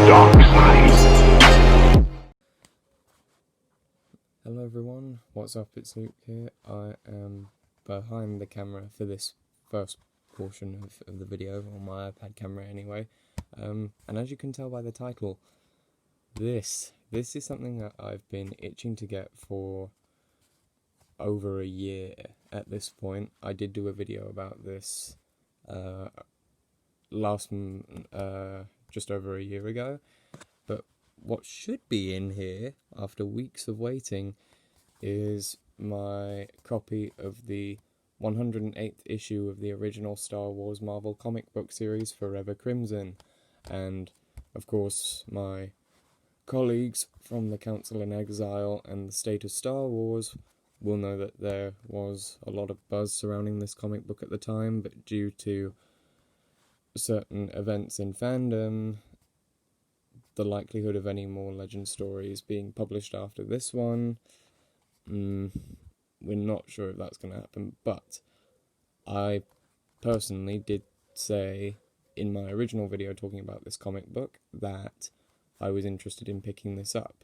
dark side. Hello everyone, what's up, it's Luke here. I am behind the camera for this first portion of the video, on my iPad camera anyway. And as you can tell by the title, this is something that I've been itching to get for over a year at this point. I did do a video about this just over a year ago, but what should be in here after weeks of waiting is my copy of the 108th issue of the original Star Wars Marvel comic book series Forever Crimson. And of course my colleagues from the Council in Exile and the State of Star Wars will know that there was a lot of buzz surrounding this comic book at the time, but due to certain events in fandom, the likelihood of any more legend stories being published after this one, we're not sure if that's going to happen. But I personally did say in my original video talking about this comic book that I was interested in picking this up,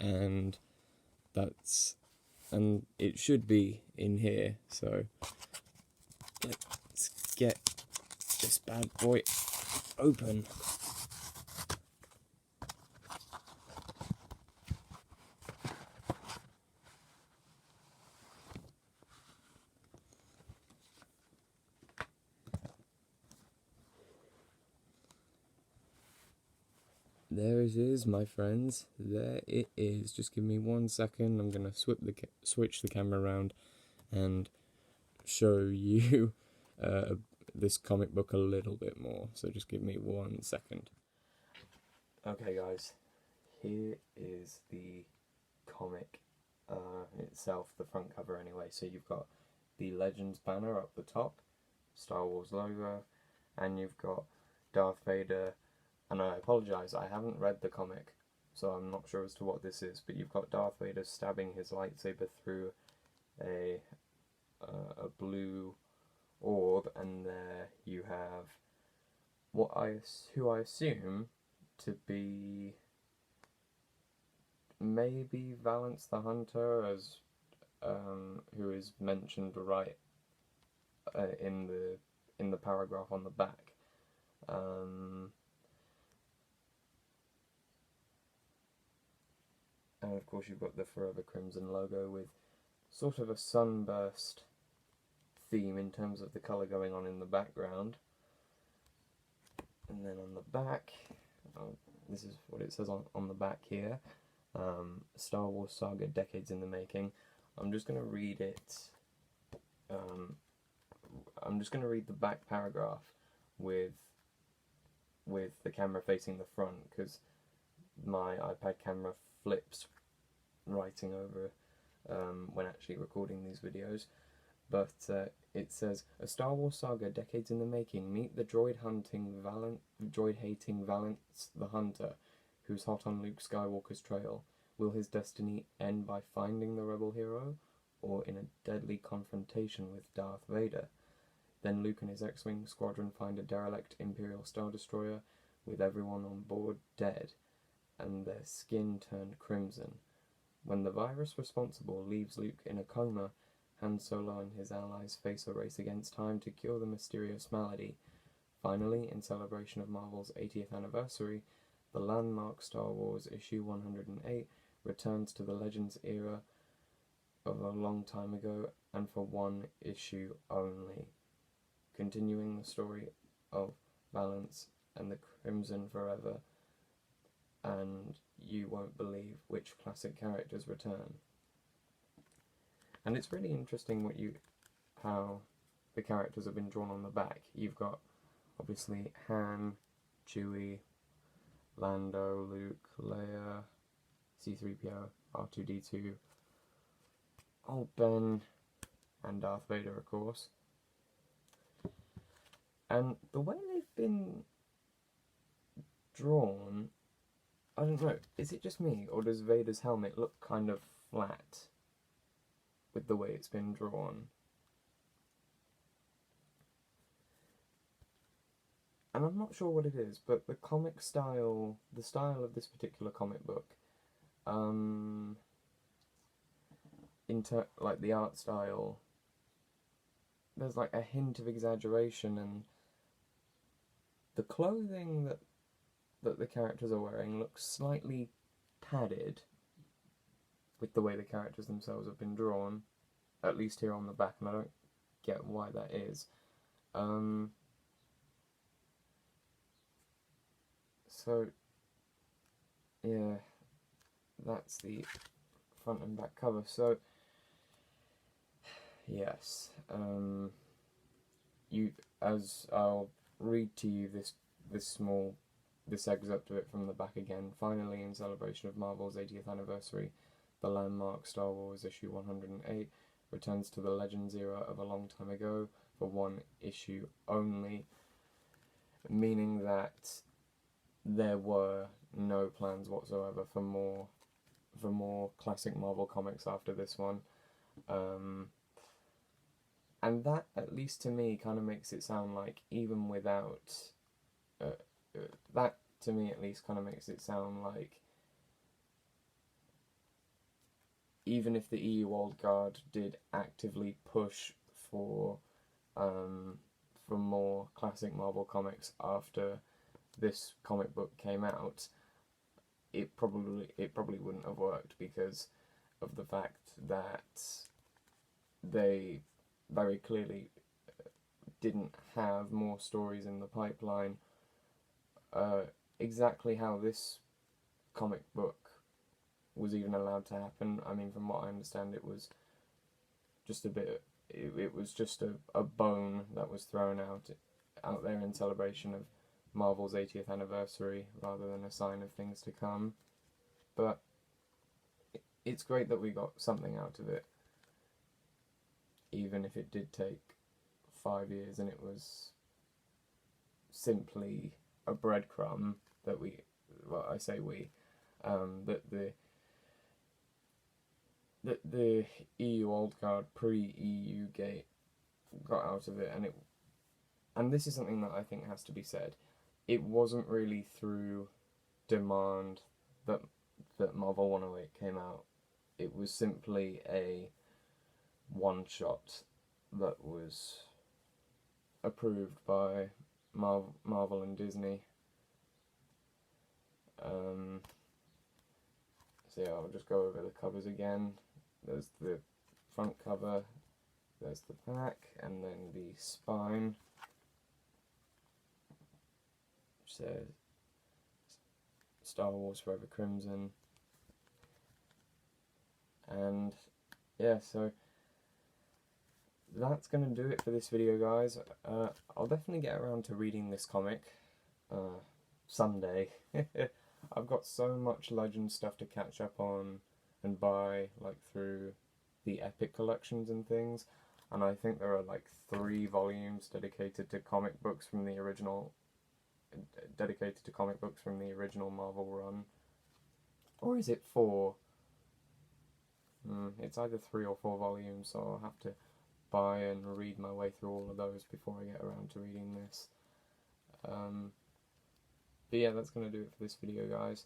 and it should be in here. So let's get this bad boy open. There it is, my friends. There it is. Just give me 1 second. I'm gonna switch the camera around and show you this comic book a little bit more. So just give me 1 second. Okay, guys. Here is the comic itself, the front cover anyway. So you've got the Legends banner up the top, Star Wars logo, and you've got Darth Vader. And I apologise, I haven't read the comic, so I'm not sure as to what this is, but you've got Darth Vader stabbing his lightsaber through a blue orb, and there you have who I assume to be maybe Valance the Hunter, as who is mentioned right in the paragraph on the back. And of course you've got the Forever Crimson logo with sort of a sunburst theme in terms of the colour going on in the background. And then on the back, this is what it says on the back here, Star Wars Saga Decades in the Making. I'm just going to read it, I'm just going to read the back paragraph with the camera facing the front, because my iPad camera flips writing over when actually recording these videos. But it says, a Star Wars saga decades in the making. Meet the droid-hating Valance the Hunter, who's hot on Luke Skywalker's trail. Will his destiny end by finding the rebel hero, or in a deadly confrontation with Darth Vader? Then Luke and his X-Wing squadron find a derelict Imperial Star Destroyer with everyone on board dead, and their skin turned crimson. When the virus responsible leaves Luke in a coma, Han Solo and his allies face a race against time to cure the mysterious malady. Finally, in celebration of Marvel's 80th anniversary, the landmark Star Wars issue 108 returns to the Legends era of a long time ago, and for one issue only, continuing the story of Valance and the Crimson Forever. And you won't believe which classic characters return. And it's really interesting how the characters have been drawn on the back. You've got obviously Han, Chewie, Lando, Luke, Leia, C-3PO, R2-D2, old Ben, and Darth Vader, of course. And the way they've been drawn, I don't know, is it just me, or does Vader's helmet look kind of flat with the way it's been drawn? and I'm not sure what it is, but the comic style, the style of this particular comic book, like the art style, there's like a hint of exaggeration, and the clothing that the characters are wearing looks slightly padded with the way the characters themselves have been drawn, at least here on the back, and I don't get why that is. So, yeah, that's the front and back cover. So, yes, as I'll read to you this excerpt of it from the back again. Finally, in celebration of Marvel's 80th anniversary, the landmark Star Wars issue 108 returns to the Legends era of a long time ago for one issue only, meaning that there were no plans whatsoever for more classic Marvel comics after this one. And that, at least to me, kind of makes it sound like even without that, to me at least, kind of makes it sound like even if the EU Old Guard did actively push for more classic Marvel comics after this comic book came out, it probably wouldn't have worked, because of the fact that they very clearly didn't have more stories in the pipeline. Exactly how this comic book was even allowed to happen, I mean, from what I understand, it was just it was just a bone that was thrown out there in celebration of Marvel's 80th anniversary, rather than a sign of things to come. But it's great that we got something out of it, even if it did take 5 years and it was simply a breadcrumb that the EU Old Guard pre-EU Gate got out of it, and this is something that I think has to be said. It wasn't really through demand that Marvel 108 came out. It was simply a one-shot that was approved by Marvel and Disney. So yeah, I'll just go over the covers again. There's the front cover, there's the back, and then the spine, which says Star Wars Forever Crimson. And yeah, so that's going to do it for this video, guys. I'll definitely get around to reading this comic someday. I've got so much Legend stuff to catch up on and buy, like through the Epic collections and things, and I think there are like 3 volumes dedicated to comic books from the original Marvel run. Or is it 4? It's either 3 or 4 volumes, so I'll have to buy and read my way through all of those before I get around to reading this. But yeah, that's going to do it for this video, guys.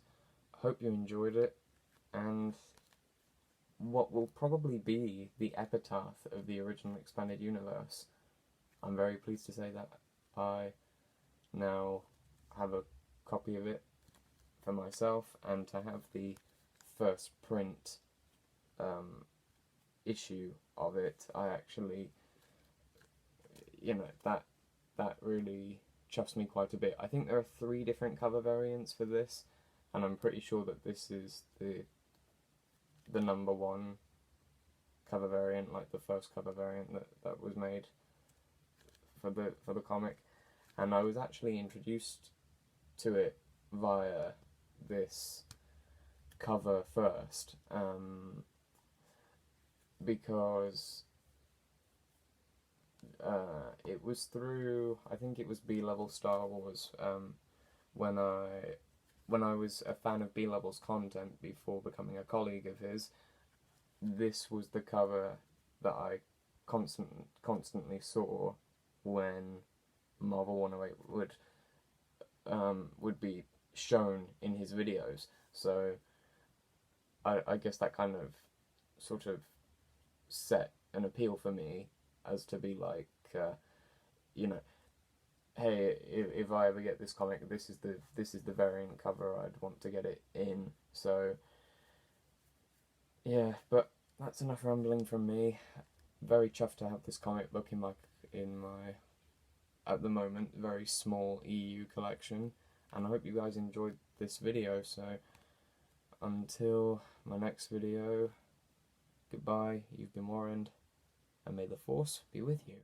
I hope you enjoyed it, and what will probably be the epitaph of the original expanded universe, I'm very pleased to say that I now have a copy of it for myself, and to have the first print issue of it, I actually, that really chuffs me quite a bit. I think there are 3 different cover variants for this, and I'm pretty sure that this is the number 1 cover variant, like the first cover variant that was made for the comic. And I was actually introduced to it via this cover first, because it was through, I think it was B-Level Star Wars, when I was a fan of B-Level's content before becoming a colleague of his. This was the cover that I constantly saw when Marvel 108 would would be shown in his videos. So I guess that kind of sort of set an appeal for me as to be like, you know, hey, if I ever get this comic, this is the variant cover I'd want to get it in. So yeah, but that's enough rambling from me. Very chuffed to have this comic book in my at the moment very small EU collection, and I hope you guys enjoyed this video. So until my next video, goodbye, you've been Warrened, and may the Force be with you.